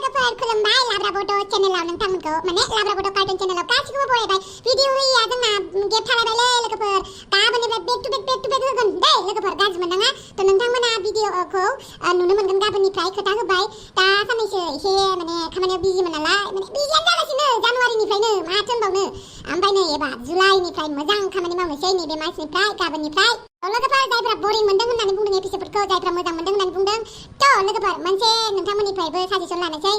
लोगोफोर खुलुमबाय लाब्राबड' चेनेलाव नोंथांमोनखौ माने लाब्राबड' कार्टुन चेनेलाव गासिखौबो बरायबाय। भिडिअ होयैया जोंना गेप थालायबायलै लोगोफोर। गाबोननिफ्राय बेक टु बेक होगोन दै लोगोफोर, गाज्रि मोननाङा। थ' नोंथांमोना भिडिअखौ नुनो मोनगोन गाबोननिफ्राय। खोथा होबाय दा साननैसो एसे माने खामानियाव बिजिमोन नालाय, माने बिजियानो जागासिनो जानुवारिनिफ्रायनो माथो होनबावनो। ओमफ्राय नै एबार जुलाइनिफ्राय मोजां खामानि मावनोसै नैबे मासनिफ्राय गाबोननिफ्राय। लोगोफोर जायफ्रा बरिं मोनदों होननानै बुंदों एपिसोडफोरखौ, जायफ्रा मोजां मोनदों होननानै बुंदों, थ' लोगोफोर मोनसे नोंथांमोननिफ्रायबो साजेसन लानोसै।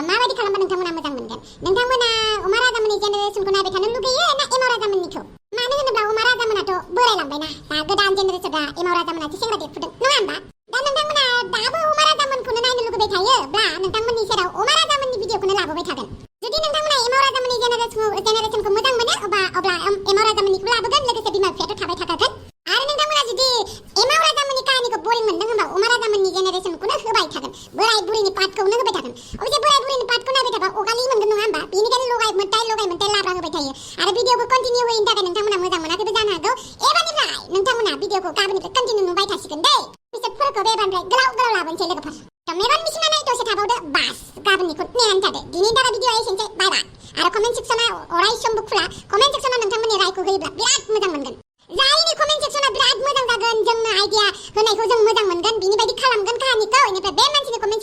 माबायदि खालामबा नोंथांमोना मोजां मोनगोन? नोंथांमोना अमा राजामोननि जेनेरेसनखौ नायबाय थानो लुगैयो ना एमाव राजामोननिखौ? मानो होनोब्ला अमा राजामोनाथ' बोरायलांबायना, दा गोदान जेनेरेसना एमाव राजामोनासो सेंग्रा देरफुदों नङा होनबा? दा नोंथांमोना दाबो अमा राजामोनखौनो नायनो लुगैबाय थायोब्ला नोंथांमोननि सेराव अमा राजामोननि भिडिअखौनो लाबोबाय थागोन। जुदि नोंथांमोना एमाव राजामोननि जेनेरेसनखौ मोजां मोनो अब्ला एमाव राजामोननिखौ लाबोगोन, लोगोसे बिमा बिफायाथ' थाबाय थाखागोन। आरो नोंथांमोना जुदि एमाव राजामोननि काहानिखौ बरिं मोनदों होनबा अमा राजामोननि जेनेरेसनखौनो होबाय थागोन, बोराय बुरैनि पार्टखौनो होबाय थागोन। अबयसे बोराय बुरैनि पार्टखौ नायबाय थाबा अगालि मोनगोन नङा होनबा? बेनिखायनो लगाय मोनथाय लाब्रा होबाय थायो। आरो भिडिअखौ कन्टिनिउ होयैनि थाखाय नोंथांमोना मोजां मोनाखैबो जानो हागौ। एबारनिफ्राय नोंथांमोना भिडिअखौ गाबोननिफ्राय कन्टिनिउ नुबाय थासिगोन दै। एपिसोडफोरखौ एबारनिफ्राय गोलाव लाबोनोसै लोगोफोर। मेगन मिसिनानै दसे थाबावदो, बास गाबोननिखौ नेनानै थादो। दिनैनि थाखाय भिडिअआ एसेनोसै, बाय बाय। आरो कमेन्ट सेक्सना अराय समबो खुला। कमेन्ट सेक्सनाव नोंथांमोननि रायखौ होयोब्ला बिराद मोजां मोनगोन। जायनि कमेन्ट सेक्सना बिराद मोजां जागोन, जोंनो आइडिया होनायखौ जों मोजां मोनगोन, बिनि बायदि खालामगोन काहानिखौ। बेनिफ्राय बे मानसिनि कमेन्ट